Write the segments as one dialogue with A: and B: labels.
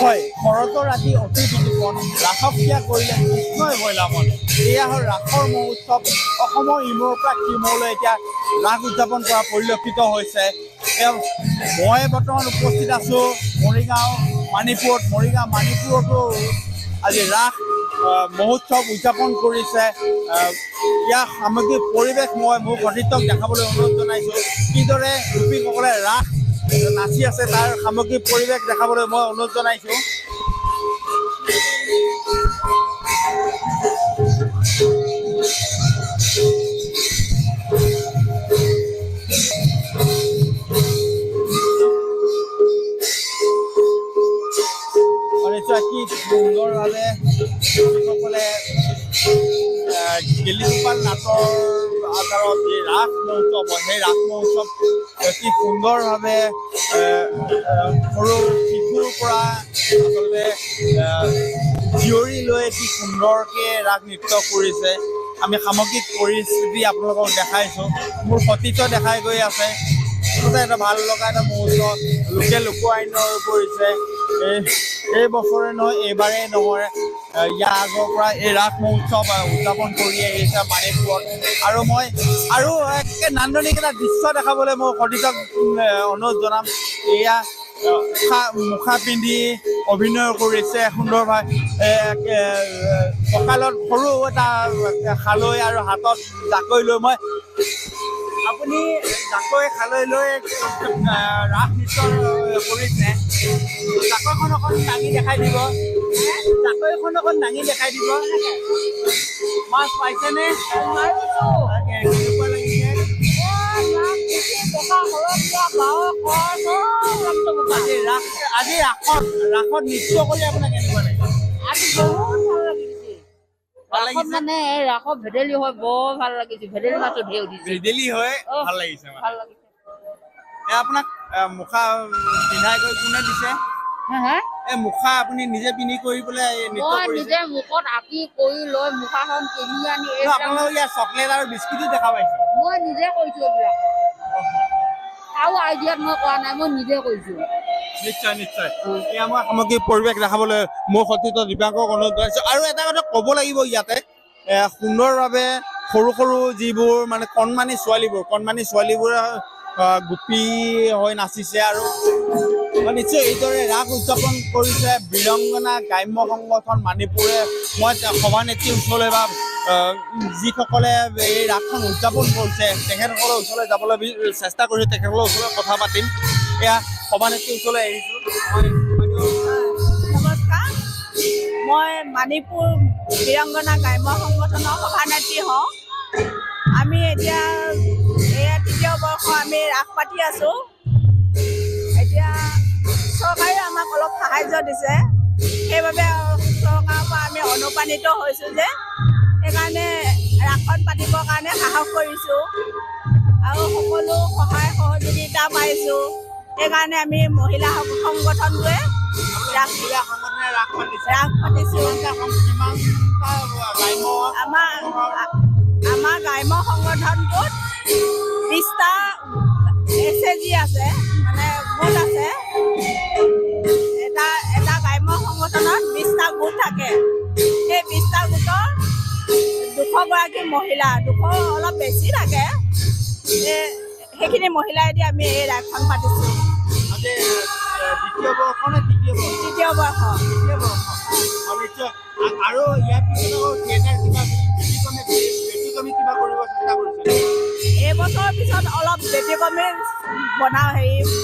A: হয় শৰতৰ ৰাতি অতি বিলোপন ৰাসক ক্ৰিয়া কৰিলে কৃষ্ণই বইলা মন এয়া হ'ল ৰাসৰ মহোৎসৱ অসমৰ ইমূৰৰ পৰা সিমূৰলৈ এতিয়া ৰাস উদযাপন কৰা পৰিলক্ষিত হৈছে মই বৰ্তমান উপস্থিত আছোঁ মৰিগাঁও মাণিপুৰতো আজি ৰাস মহোৎসৱ উদযাপন কৰিছে ইয়াৰ সামগ্ৰিক পৰিৱেশ মই মোৰ সতীৰ্থক দেখাবলৈ অনুৰোধ জনাইছোঁ কিদৰে গোপীসকলে ৰাস নাচি আছে তাৰ সামগ্ৰিক পৰিৱেশ দেখাবলৈ মই অনুৰোধ জনাইছোঁ কি সুন্দৰভাৱে গোপীসকলে গেলিগোপাল নাটৰ আধাৰত যি ৰাস মহোৎসৱ হয় সেই ৰাস মহোৎসৱ অতি সুন্দৰভাৱে সৰু শিশুৰ পৰা আচলতে জীয়ৰী লৈ অতি সুন্দৰকৈ ৰাস নৃত্য কৰিছে আমি সামগ্ৰিক পৰিস্থিতি আপোনালোকক দেখাইছোঁ মোৰ সতীৰ্থ দেখাই গৈ আছে এটা ভাল লগা এটা মহোৎসৱ লোকে লোকআইনৰ হৈ পৰিছে এই বছৰে নহয় এইবাৰেই নহয় ইয়াৰ আগৰ পৰা এই ৰাস মহোৎসৱ উদযাপন কৰি আহিছে মাণিপুৰত আৰু মই আৰু একে নান্দনিক এটা দৃশ্য দেখাবলৈ মই সতীৰ্থক অনুৰোধ জনাম এয়া মুখা পিন্ধি অভিনয় কৰিছে সুন্দৰভাৱে কঁকালত সৰু এটা খালৈ আৰু হাতত জাকৈ লৈ মই আপুনি জাকৈ খালৈ লৈ ৰাস নৃত্য কৰিছে জাকৈখন অকণ দাঙি দেখাই দিব জাকৈখন অকণ দাঙি দেখাই দিব মাছ পাইছেনে কেনেকুৱা লাগিছে আজি ৰাসত নৃত্য কৰি আপোনাৰ কেনেকুৱা লাগিছে
B: আজি বহুত ভাল লাগিছে মানে ৰাসত ভেদেলি হয় বৰ ভাল লাগিছে ভেদেলি মাছটো ধেৰ উঠিছে
A: ভেদেলি হয় ভাল লাগিছে
B: ভাল লাগিছে
A: আপোনাক মুখা পিন্ধাই কৰি কোনে দিছে এই মুখা আপুনি নিজে পিন্ধি কৰি পেলাই নৃত্য কৰিছে
B: নিজে মুখত আঁকি কৰি লৈ মুখাখন কিনি আনি
A: আপোনালোক ইয়াত চকলেট আৰু বিস্কুটো দেখা পাইছে
B: মই নিজে কৰিছোঁ এইবিলাক আৰু আইডিয়াত মই কৰা নাই মই নিজে কৰিছোঁ
A: নিশ্চয় নিশ্চয় এয়া মই সামগ্ৰিক পৰিৱেশ দেখাবলৈ মোৰ সতীৰ্থ দীপাংকক অনুৰোধ জনাইছোঁ আৰু এটা কথা ক'ব লাগিব ইয়াতে সুন্দৰভাৱে সৰু সৰু যিবোৰ মানে কণমানি ছোৱালীবোৰে গোপী হৈ নাচিছে আৰু নিশ্চয় এইদৰে ৰাস উদযাপন কৰিছে বীৰংগনা গ্ৰাম্য সংগঠন মাণিপুৰে মই সভানেত্ৰী ওচৰলৈ বা যিসকলে এই ৰাসখন উদযাপন কৰিছে তেখেতসকলৰ ওচৰলৈ যাবলৈ চেষ্টা কৰিছোঁ তেখেতসকলৰ ওচৰলৈ কথা পাতিম এয়া সভানেত্ৰীৰ ওচৰলৈ আহিছোঁ
C: নমস্কাৰ মই মাণিপুৰ বীৰংগনা গ্ৰাম্য সংগঠনৰ সভানেত্ৰী হওঁ আমি এতিয়া এয়া তৃতীয় বৰ্ষ আমি ৰাস পাতি আছোঁ এতিয়া চৰকাৰে আমাক অলপ সাহাৰ্য দিছে সেইবাবে চৰকাৰৰ পৰা আমি অনুপ্ৰাণিত হৈছোঁ যে সেইকাৰণে ৰাসখন পাতিবৰ কাৰণে সাহস কৰিছোঁ আৰু সকলো সহায় সহযোগিতা পাইছোঁ সেইকাৰণে আমি মহিলা সংগঠনটোৱে ৰাস পাতিছোঁ আমাৰ গ্ৰাম্য সংগঠনটোত 20টা SAG আছে মানে গোট আছে এটা গ্ৰাম্য সংগঠনত 20টা গোট থাকে সেই 20টা গোটৰ 200গৰাকী মহিলা 200 অলপ বেছি থাকে সেইখিনি মহিলাইদি আমি এই ৰাসখন পাতিছোঁ তৃতীয় বৰ্ষ
A: আৰু ইয়াৰ
C: এইবছৰৰ পিছত অলপ ব্যতিক্ৰমী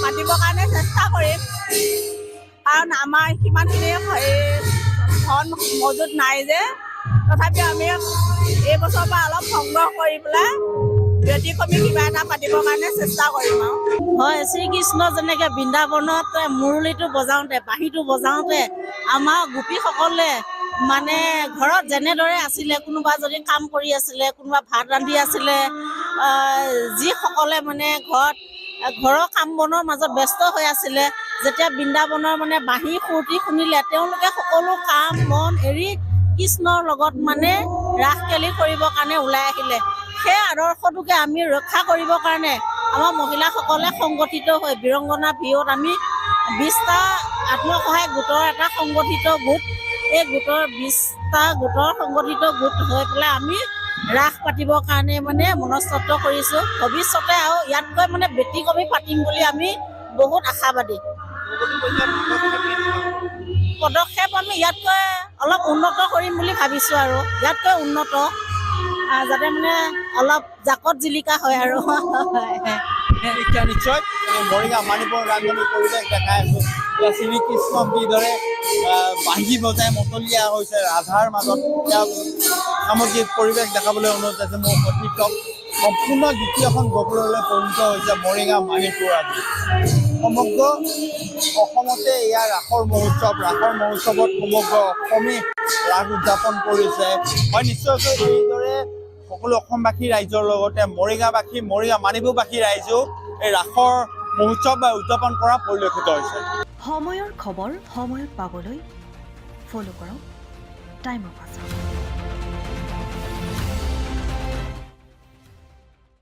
C: পাতিবৰ কাৰণে চেষ্টা কৰিম কাৰণ আমাৰ সিমানখিনি ধন মজুত নাই যে তথাপিও আমি এইবছৰৰ পৰা অলপ সংগ্ৰহ কৰি পেলাই ব্যতিক্ৰমী কিবা এটা পাতিবৰ কাৰণে চেষ্টা কৰিম আৰু
D: হয় শ্ৰীকৃষ্ণ যেনেকৈ বৃন্দাবনত মুৰলীটো বজাওঁতে বাঁহীটো বজাওঁতে আমাৰ গোপীসকলে মানে ঘৰত যেনেদৰে আছিলে কোনোবা যদি কাম কৰি আছিলে কোনোবা ভাত ৰান্ধি আছিলে যিসকলে মানে ঘৰৰ কাম বনৰ মাজত ব্যস্ত হৈ আছিলে যেতিয়া বৃন্দাবনৰ মানে বাঁহী ফূৰ্তি শুনিলে তেওঁলোকে সকলো কাম মন এৰি কৃষ্ণৰ লগত মানে ৰাস কেলি কৰিবৰ কাৰণে ওলাই আহিলে সেই আদৰ্শটোকে আমি ৰক্ষা কৰিবৰ কাৰণে আমাৰ মহিলাসকলে সংগঠিত হৈ বীৰংগনা ভিঅ'ত আমি 20টা আত্মসহায়ক গোটৰ এটা সংগঠিত গোট। এই গোটৰ 20টা গোটৰ সংগঠিত গোট হৈ পেলাই আমি ৰাস পাতিবৰ কাৰণে মানে মনস্তত্ব কৰিছোঁ। ভৱিষ্যতে আৰু ইয়াতকৈ মানে ব্যতিক্ৰমী পাতিম বুলি আমি বহুত আশাবাদী। পদক্ষেপ আমি ইয়াতকৈ অলপ উন্নত কৰিম বুলি ভাবিছোঁ আৰু ইয়াতকৈ উন্নত যাতে মানে অলপ জাকত জিলিকা হয় আৰু
A: নিশ্চয় মৰিগাঁও মানিপুৰ ৰান্ধনী পৰিৱেশ দেখাই আছো। শ্ৰীকৃষ্ণ কিদৰে বাঁহী বজাই মতলীয়া হৈছে ৰাধাৰ মাজত সামগ্ৰিক পৰিৱেশ দেখাবলৈ অনুৰোধ আছে। মোৰ অতীতক সম্পূৰ্ণ দ্বিতীয়খন গপুৰলৈ পৰিণত হৈছে মৰিগাঁও মানিপুৰ আদি। সমগ্ৰ অসমতে এয়া ৰাসৰ মহোৎসৱ। ৰাসৰ মহোৎসৱত সমগ্ৰ অসমে ৰাস উদযাপন কৰিছে। হয়, নিশ্চয়কৈ এইদৰে সকলো অসমবাসী ৰাইজৰ লগতে মৰিগাঁওবাসী মানিপুৰবাসী ৰাইজেও এই ৰাসৰ মহোৎসৱ উদযাপন কৰা পৰিলক্ষিত হৈছে।
E: সময়ৰ খবৰ সময়ত পাবলৈ ফ'ল' কৰক টাইম অফ আছাম।